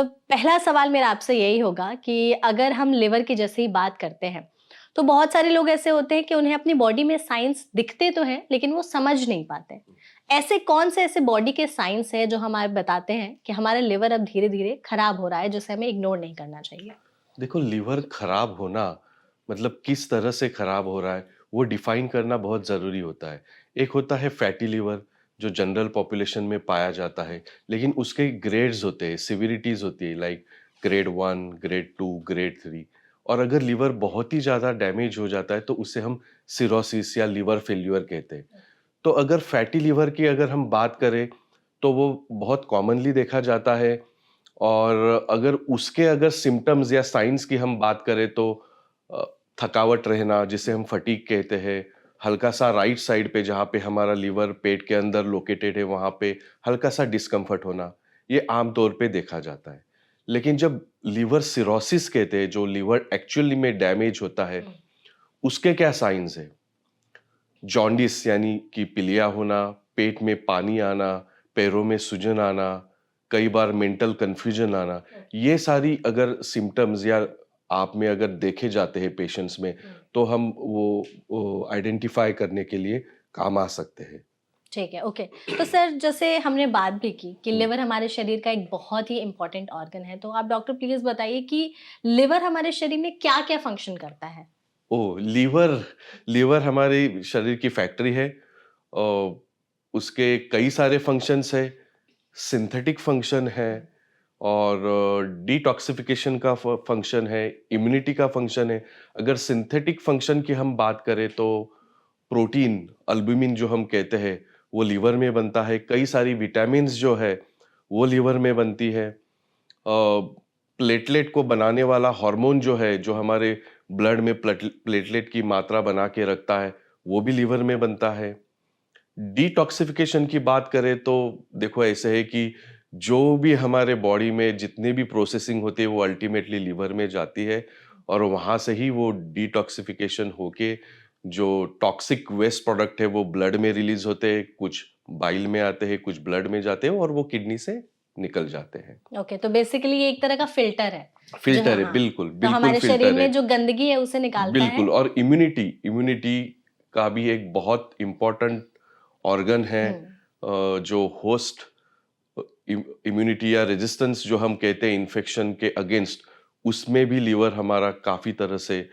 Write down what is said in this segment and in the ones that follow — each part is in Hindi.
पहला सवाल मेरा आपसे यही होगा कि अगर हम लिवर की जैसे ही बात करते हैं, तो बहुत सारे लोग ऐसे होते हैं कि उन्हें अपनी बॉडी में साइंस दिखते तो हैं, लेकिन वो समझ नहीं पाते। ऐसे कौन से ऐसे बॉडी के साइंस हैं जो हमारे बताते हैं कि हमारा लिवर अब धीरे-धीरे खराब हो रहा है, जिसे हमें इग्नोर नहीं करना चाहिए? देखो, लीवर खराब होना मतलब किस तरह से खराब हो रहा है वो डिफाइन करना बहुत ज़रूरी होता है। एक होता है फैटी लीवर जो जनरल पॉपुलेशन में पाया जाता है, लेकिन उसके ग्रेड्स होते हैं, सिविरिटीज़ होती है, लाइक ग्रेड 1, ग्रेड 2, ग्रेड 3। और अगर लीवर बहुत ही ज़्यादा डैमेज हो जाता है तो उसे हम सिरोसिस या लीवर फेल्यूर कहते हैं। तो अगर फैटी लीवर की अगर हम बात करें तो वो बहुत कॉमनली देखा जाता है। और अगर उसके अगर सिम्पटम्स या साइंस की हम बात करें तो अ, थकावट रहना जिसे हम फटीग कहते हैं, हल्का सा राइट साइड पे जहाँ पे हमारा लीवर पेट के अंदर लोकेटेड है वहाँ पे हल्का सा डिस्कम्फर्ट होना, ये आम तौर पे देखा जाता है। लेकिन जब लीवर सिरोसिस कहते हैं, जो लीवर एक्चुअली में डैमेज होता है, उसके क्या साइंस है? जॉन्डिस यानी कि पीलिया होना, पेट में पानी आना, पैरों में सूजन आना, कई बार मेंटल कन्फ्यूजन आना, ये सारी अगर सिम्पटम्स या आप में अगर देखे जाते हैं पेशेंट्स में, तो हम वो आइडेंटिफाई करने के लिए काम आ सकते हैं। ठीक है, ओके। तो सर जैसे हमने बात भी की कि हुँ। लिवर हमारे शरीर का एक बहुत ही इम्पोर्टेंट ऑर्गन है, तो आप डॉक्टर प्लीज़ बताइए कि लिवर हमारे शरीर में क्या-क्या फंक्शन करता है? ओह! लीवर लीवर हमारे शरीर की फैक्ट्री है। उसके कई सारे फंक्शंस हैं, सिंथेटिक फंक्शन है और डिटॉक्सिफिकेशन का फंक्शन है, इम्यूनिटी का फंक्शन है। अगर सिंथेटिक फंक्शन की हम बात करें तो प्रोटीन, अल्बुमिन जो हम कहते हैं, वो लीवर में बनता है। कई सारी विटामिन्स जो है, वो लीवर में बनती है। प्लेटलेट को बनाने वाला हार्मोन जो है, जो हमारे ब्लड में प्लेटलेट की मात्रा बना के रखता है, वो भी लीवर में बनता है। डिटॉक्सिफिकेशन की बात करें तो देखो ऐसे है कि जो भी हमारे बॉडी में जितनी भी प्रोसेसिंग होती है वो अल्टीमेटली लीवर में जाती है और वहां से ही वो डिटॉक्सिफिकेशन होके जो टॉक्सिक वेस्ट प्रोडक्ट है वो ब्लड में रिलीज होते हैं, कुछ बाइल में आते हैं, कुछ ब्लड में जाते हैं और वो किडनी से निकल जाते हैं। ओके, तो बेसिकली ये एक तरह का फ़िल्टर है, जो फिल्टर है, हाँ, बिल्कुल, तो बिल्कुल हमारे शरीर फिल्टर है। में जो गंदगी है उसे निकालता है। बिल्कुल। और इम्यूनिटी इम्यूनिटी का भी एक बहुत इम्पोर्टेंट ऑर्गन है। हुँ। जो होस्ट इम्यूनिटी या रेजिस्टेंस जो हम कहते हैं इन्फेक्शन के अगेंस्ट, उसमें भी लीवर हमारा काफी तरह से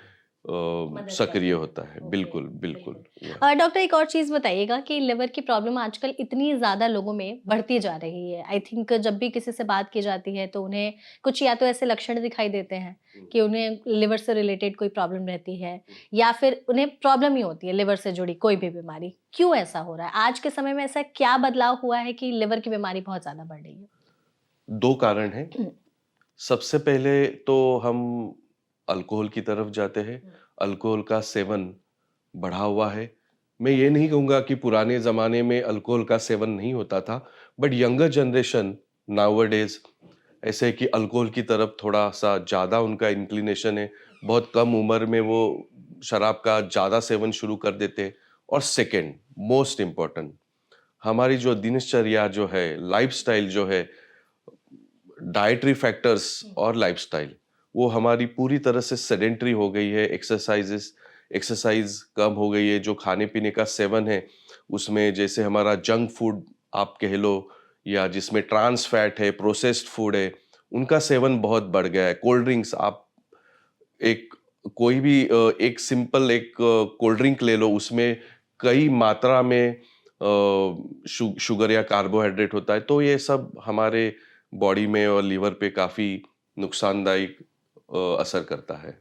मदद सक्रिय करता है। होता है। ओके, बिल्कुल, बिल्कुल। बिल्कुल। या डॉक्टर एक और चीज़ बताइएगा कि लिवर की प्रॉब्लम आजकल इतनी ज़्यादा लोगों में बढ़ती जा रही है। आई थिंक जब भी किसी से बात की जाती है तो उन्हें कुछ या तो ऐसे लक्षण दिखाई देते हैं हुँ, कि उन्हें लिवर से रिलेटेड कोई प्रॉब्लम रहती है या फिर उन्हें प्रॉब्लम ही होती है लिवर से जुड़ी कोई भी बीमारी। क्यों ऐसा हो रहा है? आज के समय में ऐसा क्या बदलाव हुआ है कि लिवर की बीमारी बहुत ज़्यादा बढ़ रही है? 2 कारण हैं। सबसे पहले तो हम अल्कोहल की तरफ जाते हैं। अल्कोहल का सेवन बढ़ा हुआ है। मैं ये नहीं कहूँगा कि पुराने ज़माने में अल्कोहल का सेवन नहीं होता था, बट यंगर जनरेशन नाउअडेज़ ऐसे है कि अल्कोहल की तरफ थोड़ा-सा ज़्यादा उनका इंक्लिनेशन है। बहुत कम उम्र में वो शराब का ज़्यादा सेवन शुरू कर देते हैं। और सेकंड, मोस्ट इम्पोर्टेंट, हमारी जो दिनचर्या जो है, लाइफ़स्टाइल जो है, डाइटरी फैक्टर्स और लाइफ़स्टाइल, वो हमारी पूरी तरह से सेडेंटरी हो गई है। एक्सरसाइज़ कम हो गई है। जो खाने-पीने का सेवन है, उसमें जैसे हमारा जंक फूड आप कह लो या जिसमें ट्रांस फैट है, प्रोसेस्ड फूड है, उनका सेवन बहुत बढ़ गया है। कोल्ड ड्रिंक्स आप एक कोई भी एक सिंपल एक कोल्ड ड्रिंक ले लो, उसमें कई मात्रा में शुगर या कार्बोहाइड्रेट होता है, तो ये सब हमारे बॉडी में और लीवर पे काफ़ी नुकसानदायक असर करता है।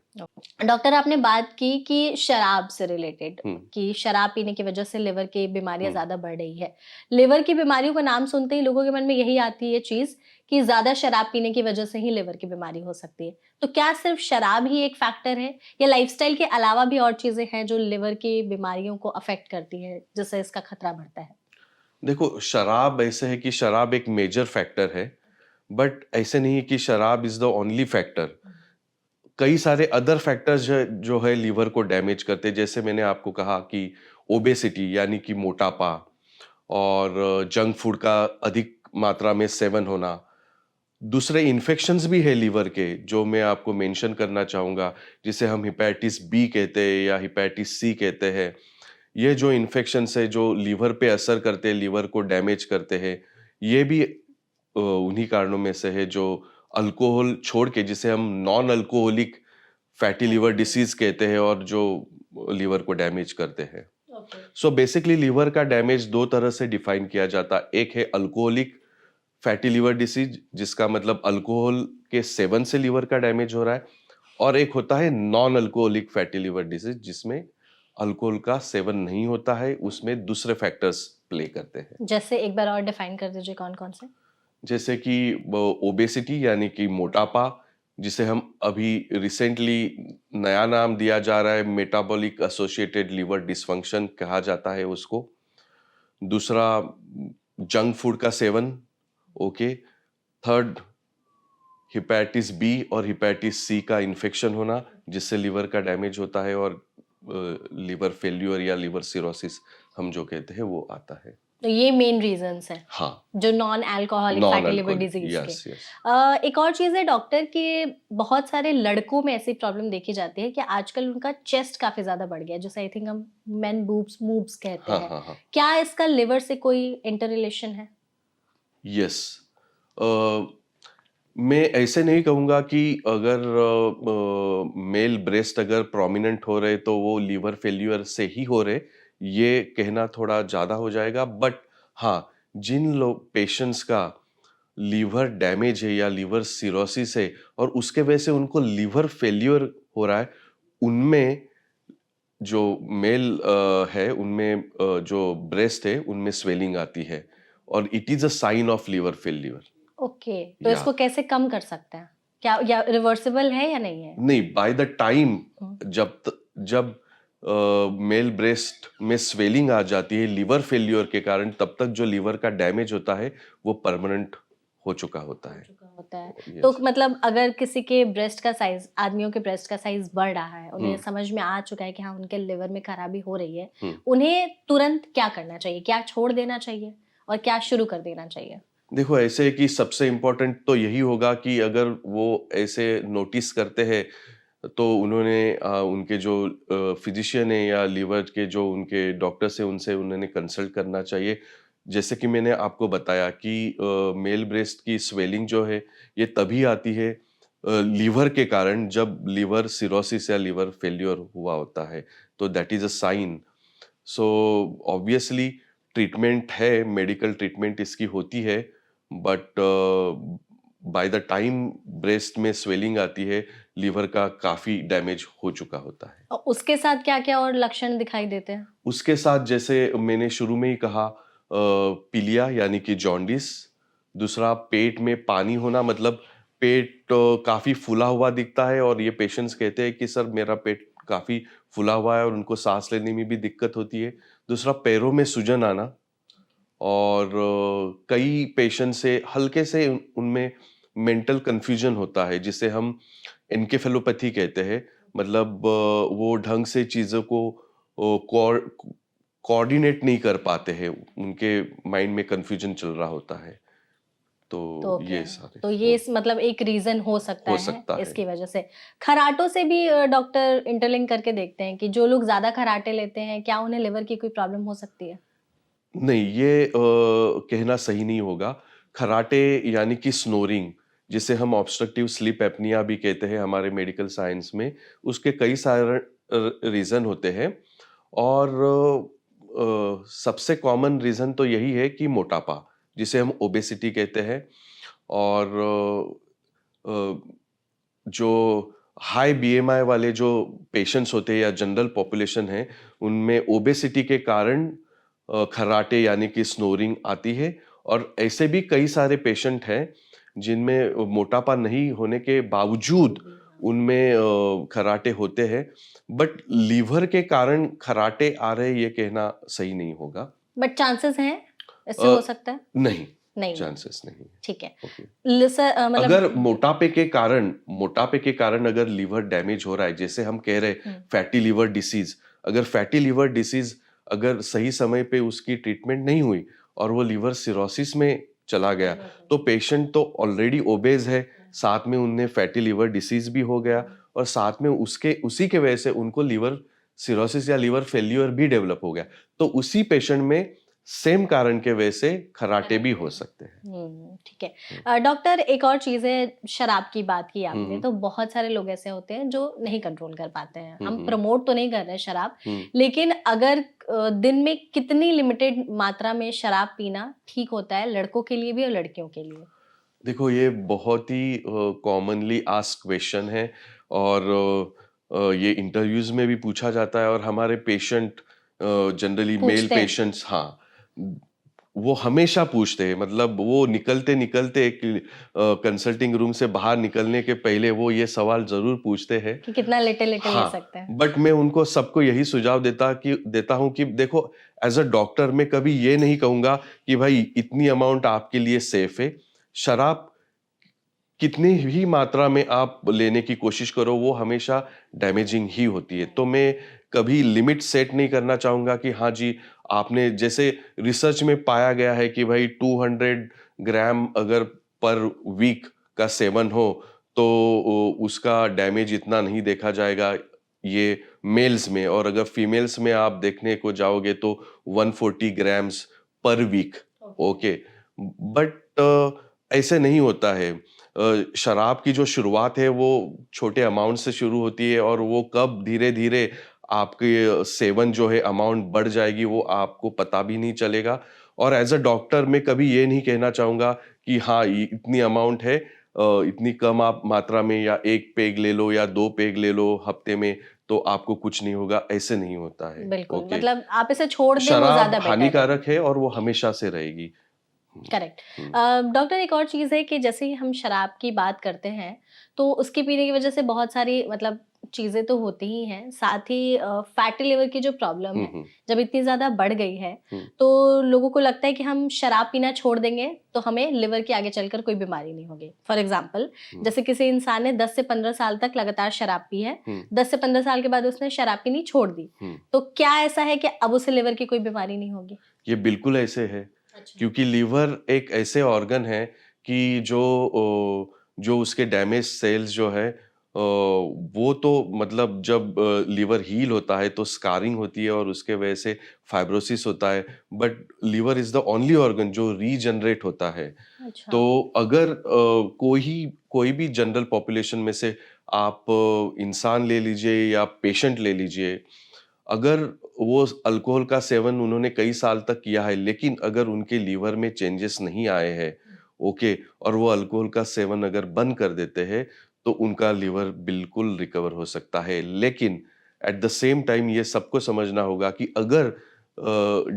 डॉक्टर आपने बात की कि शराब से रिलेटेड हुँ, कि शराब पीने की वजह से लिवर की बीमारियां हुँ। ज्यादा बढ़ रही है। लिवर की बीमारियों का नाम सुनते ही लोगों के मन में यही आती है चीज कि ज्यादा शराब पीने की वजह से ही लिवर की बीमारी हो सकती है। तो क्या सिर्फ शराब ही एक फैक्टर है या लाइफस्टाइल के अलावा भी और चीजें हैं जो लिवर की बीमारियों को अफेक्ट करती है जिससे इसका खतरा बढ़ता है? देखो, शराब ऐसे है कि शराब एक मेजर फैक्टर है, बट ऐसे नहीं है कि शराब इज़ द ओनली फैक्टर। कई सारे अदर फैक्टर्स जो है लीवर को डैमेज करते हैं। जैसे मैंने आपको कहा कि ओबेसिटी यानी कि मोटापा और जंक फूड का अधिक मात्रा में सेवन होना, दूसरे इन्फेक्शंस भी है लीवर के जो मैं आपको मेंशन करना चाहूँगा, जिसे हम हेपेटाइटिस बी कहते हैं या हेपेटाइटिस सी कहते हैं। ये जो इन्फेक्शंस है जो लीवर पे असर करते हैं, लीवर को डैमेज करते हैं, ये भी उन्हीं कारणों में से है जो अल्कोहल छोड़ के, जिसे हम non alcoholic fatty liver disease कहते हैं और जो लीवर को डैमेज करते हैं। ओके। सो बेसिकली लीवर का डैमेज दो तरह से डिफाइन किया जाता है। एक है अल्कोहलिक फैटी लीवर डिसीज, जिसका मतलब अल्कोहल के सेवन से लीवर का डैमेज हो रहा है, और एक होता है non alcoholic fatty liver disease, जिसमें अल्कोहल का सेवन नहीं होता है, उसमें दूसरे फैक्टर्स प्ले करते हैं। जैसे एक बार और डिफाइन कर दीजिए कौन-कौन से? जैसे कि ओबेसिटी यानी कि मोटापा, जिसे हम अभी रिसेंटली नया नाम दिया जा रहा है, मेटाबॉलिक एसोसिएटेड लीवर डिसफंक्शन कहा जाता है उसको। दूसरा जंक फूड का सेवन, ओके। थर्ड हेपेटाइटिस बी और हेपेटाइटिस सी का इन्फेक्शन होना, जिससे लीवर का डैमेज होता है और लीवर फेल्यूर या लीवर सिरोसिस हम जो कहते हैं वो आता है। तो ये मेन रीजंस हैं हाँ, जो non alcoholic non fatty liver alcoholic, disease के। Yes yes. एक और चीज़ है डॉक्टर कि बहुत सारे लड़कों में ऐसी प्रॉब्लम देखी जाती है कि आजकल उनका चेस्ट काफी ज्यादा बढ़ गया है, जैसे आई थिंक हम मेन बूब्स मूव्स कहते हाँ हैं। हाँ हाँ, क्या इसका लिवर से कोई इंटर रिलेशन है? यस। मैं ऐसे नहीं कहूँगा कि अगर मेल ब्रेस्ट अगर प्रोमिनेंट हो रहे तो वो लीवर फेल्यूर से ही हो रहे, ये कहना थोड़ा ज़्यादा हो जाएगा। बट हाँ, जिन लोग पेशेंट्स का लीवर डैमेज है या लीवर सिरोसिस है और उसके वजह से उनको लीवर फेल्यूर हो रहा है, उनमें जो मेल है उनमें जो ब्रेस्ट है उनमें स्वेलिंग आती है, और it is a sign of liver failure. Okay, तो या इसको कैसे कम कर सकते हैं? क्या या रिवर्सिबल है या नहीं है? नहीं, बाय द टाइम हम्म, जब मेल ब्रेस्ट में स्वेलिंग आ जाती है लीवर फेल्योर के कारण, तब तक जो लीवर का डैमेज होता है वो परमानेंट हो चुका होता हो है। चुका होता है। तो यस। मतलब अगर किसी के ब्रेस्ट का साइज, आदमियों के ब्रेस्ट का साइज बढ़ रहा है, उन्हें हम्म समझ में आ चुका है कि हाँ उनके लिवर में खराबी हो रही है, हम्म। उन्हें तुरंत क्या करना चाहिए? क्या छोड़ देना चाहिए और क्या शुरू कर देना चाहिए? देखो, ऐसे है कि सबसे इम्पोर्टेंट तो यही होगा कि अगर वो ऐसे नोटिस करते हैं तो उन्होंने उनके जो फिजिशियन है या लीवर के जो उनके डॉक्टर्स है उनसे उन्होंने कंसल्ट करना चाहिए। जैसे कि मैंने आपको बताया कि मेल ब्रेस्ट की स्वेलिंग जो है ये तभी आती है लीवर के कारण, जब लीवर सिरोसिस या लीवर फेल्योर हुआ होता है, तो that is a sign. So obviously treatment है, मेडिकल ट्रीटमेंट इसकी होती है, but by the time breast में स्वेलिंग आती है, लीवर का काफी डैमेज हो चुका होता है। और उसके साथ क्या-क्या और लक्षण दिखाई देते हैं? उसके साथ जैसे मैंने शुरू में ही कहा, पीलिया यानी कि जॉन्डिस। दूसरा पेट में पानी होना, मतलब पेट काफी फूला हुआ दिखता है और ये पेशेंट्स कहते हैं कि सर मेरा पेट काफी फूला हुआ है, और उनको सांस लेने में भी दिक्कत होती है। दूसरा पैरों में सूजन आना, और कई पेशेंट से हल्के से उनमें मेंटल कंफ्यूजन होता है, जिसे हम एन्केफेलोपैथी कहते हैं। मतलब वो ढंग से चीज़ों को कोऑर्डिनेट नहीं कर पाते हैं, उनके माइंड में कंफ्यूजन चल रहा होता है। तो तो ओके, ये सारे तो ये मतलब एक रीजन हो सकता हो है सकता है। इसकी वजह से। खर्राटों से भी डॉक्टर इंटरलिंक करके देखते हैं कि जो लोग ज्यादा खर्राटे लेते हैं, क्या उन्हें लिवर की कोई प्रॉब्लम हो सकती है? नहीं, ये कहना सही नहीं होगा। खर्राटे यानी कि स्नोरिंग, जिसे हम ऑब्स्ट्रक्टिव स्लीप एपनिया भी कहते हैं हमारे मेडिकल साइंस में, उसके कई सारे रीज़न होते हैं, और सबसे कॉमन रीज़न तो यही है कि मोटापा, जिसे हम ओबेसिटी कहते हैं। और जो हाई बीएमआई वाले जो पेशेंट्स होते हैं या जनरल पॉपुलेशन है, उनमें ओबेसिटी के कारण खर्राटे यानी कि स्नोरिंग आती है। और ऐसे भी कई सारे पेशेंट हैं जिनमें मोटापा नहीं होने के बावजूद उनमें खर्राटे होते हैं, बट लीवर के कारण खर्राटे आ रहे ये कहना सही नहीं होगा। बट चांसेस हैं इससे अ, हो सकता है? नहीं, नहीं है। चांसेस नहीं है। ठीक है। ओके। मतलब अगर मोटापे के कारण अगर लीवर डैमेज हो रहा है, जैसे हम कह रहे हम्म, फैटी लीवर डिसीज, अगर फैटी लीवर डिसीज अगर सही समय पे उसकी ट्रीटमेंट नहीं हुई और वो लीवर सिरोसिस में चला गया, तो पेशेंट तो ऑलरेडी ओबेज है, साथ में उन्हें फैटी लिवर डिसीज भी हो गया और साथ में उसके उसी के वजह से उनको लिवर सिरोसिस या लिवर फेल्यूर भी डेवलप हो गया। तो उसी पेशेंट में सेम कारण के वजह से खराटे भी हो सकते हैं। ठीक है। डॉक्टर, एक और चीज है, शराब की बात की आपने, हम्म, तो बहुत सारे लोग ऐसे होते हैं जो नहीं कंट्रोल कर पाते हैं। हम हम्म, प्रमोट तो नहीं कर रहे शराब, हम्म। लेकिन अगर दिन में कितनी लिमिटेड मात्रा में शराब पीना ठीक होता है, लड़कों के लिए भी और लड़कियों के लिए? देखो, ये बहुत ही कॉमनली आस्क क्वेश्चन है और ये इंटरव्यूज में भी पूछा जाता है और हमारे पेशेंट जनरली मेल पूछते हैं। पेशेंट्स, हाँ, वो हमेशा पूछते हैं। मतलब वो निकलते निकलते एक कंसल्टिंग रूम से बाहर निकलने के पहले वो ये सवाल जरूर पूछते हैं। कि कितना लिटिल लिटिल ले हाँ, सकते हैं? बट मैं उनको सबको यही सुझाव देता हूँ कि देखो, एज अ डॉक्टर मैं कभी ये नहीं कहूंगा कि भाई इतनी अमाउंट आपके लिए सेफ है। शराब कितनी भी मात्रा में आप लेने की कोशिश करो, वो हमेशा डैमेजिंग ही होती है। तो मैं कभी लिमिट सेट नहीं करना चाहूंगा कि हाँ जी, आपने जैसे रिसर्च में पाया गया है कि भाई 200 ग्राम अगर पर वीक का सेवन हो तो उसका डैमेज इतना नहीं देखा जाएगा, ये मेल्स में। और अगर फीमेल्स में आप देखने को जाओगे तो 140 ग्राम्स पर वीक। ओके, बट ऐसे नहीं होता है। शराब की जो शुरुआत है वो छोटे अमाउंट से शुरू होती है और वो कब धीरे धीरे आपके सेवन जो है अमाउंट बढ़ जाएगी वो आपको पता भी नहीं चलेगा। और एज अ डॉक्टर मैं कभी ये नहीं कहना चाहूंगा कि हाँ ये इतनी अमाउंट है, इतनी कम आप मात्रा में या 1 पेग ले लो या 2 पेग ले लो हफ्ते में तो आपको कुछ नहीं होगा, ऐसे नहीं होता है। बिल्कुल, ओके, मतलब आप इसे छोड़ दें वो शराब ज्यादा बेटर है। हानिकारक है और वो हमेशा से रहेगी। करेक्ट। हम्म, डॉक्टर, एक और चीज़ है कि जैसे ही हम शराब की बात करते हैं, तो उसके पीने की वजह से बहुत सारी मतलब चीज़ें तो होती ही हैं, साथ ही फैटी लिवर की जो प्रॉब्लम है, हम्म, जब इतनी ज़्यादा बढ़ गई है, हम्म, तो लोगों को लगता है कि हम शराब पीना छोड़ देंगे, तो हमें लिवर की आगे चलकर कोई बीमारी नहीं होगी। फॉर एग्जाम्पल, हम्म, जैसे किसी इंसान ने 10 से 15 साल तक लगातार शराब पी है, हम्म, 10 से 15 साल के बाद उसने शराब पीनी छोड़ दी, हम्म। तो क्या ऐसा है कि अब उसे लिवर की कोई बीमारी नहीं होगी? ये बिल्कुल ऐसे है, अच्छा। क्योंकि लीवर एक ऐसे ऑर्गन है कि जो उसके डैमेज सेल्स जो है वो तो मतलब जब लीवर हील होता है तो स्कारिंग होती है और उसके वजह से फाइब्रोसिस होता है। But liver is the only organ जो रीजनरेट होता है। अच्छा। तो अगर कोई भी जनरल पॉपुलेशन में से आप इंसान ले लीजिए या पेशेंट ले लीजिए, अगर वो अल्कोहल का सेवन उन्होंने कई साल तक किया है लेकिन अगर उनके लीवर में चेंजेस नहीं आए हैं, ओके, और वो अल्कोहल का सेवन अगर बंद कर देते हैं तो उनका लीवर बिल्कुल रिकवर हो सकता है। लेकिन एट द सेम टाइम ये सबको समझना होगा कि अगर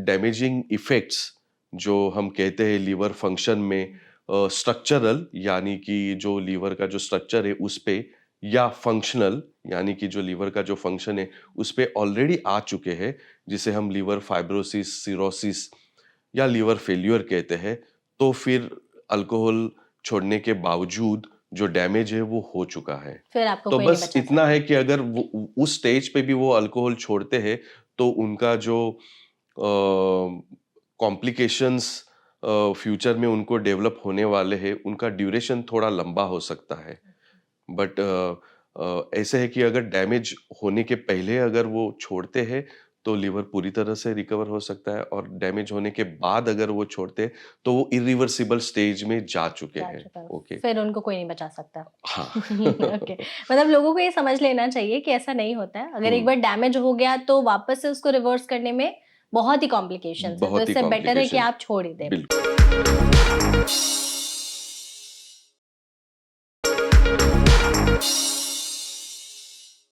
डैमेजिंग इफेक्ट्स जो हम कहते हैं लीवर फंक्शन में, स्ट्रक्चरल यानी कि जो लीवर का जो स्ट्रक्चर है उस पे, या फंक्शनल यानी कि जो लीवर का जो फंक्शन है उस पे ऑलरेडी आ चुके हैं, जिसे हम लीवर फाइब्रोसिस, सिरोसिस या लीवर फेल्यूर कहते हैं, तो फिर अल्कोहल छोड़ने के बावजूद जो डैमेज है वो हो चुका है। फिर आपको तो कोई नहीं बस बचा इतना सकता। है कि अगर वो उस स्टेज पे भी वो अल्कोहल छोड़ते हैं तो उनका जो कॉम्प्लिकेशंस फ्यूचर में उनको डेवलप होने वाले हैं उनका ड्यूरेशन थोड़ा लंबा हो सकता है। बट ऐसे है कि अगर डैमेज होने के पहले अगर वो छोड़ते हैं तो लिवर पूरी तरह से रिकवर हो सकता है और डैमेज होने के बाद अगर वो छोड़ते हैं तो वो इरिवर्सिबल स्टेज में जा चुके जा हैं। चुका है, ओके, फिर उनको कोई नहीं बचा सकता। हाँ। ओके, मतलब लोगों को ये समझ लेना चाहिए कि ऐसा नहीं होता है। अगर एक हम्म, बार डैमेज हो गया तो वापस से उसको रिवर्स करने में बहुत ही कॉम्प्लिकेशंस है, तो बहुत ही इससे बेटर है कि कॉम्प्लिकेशन, आप छोड़ ही दें। बिल्कुल।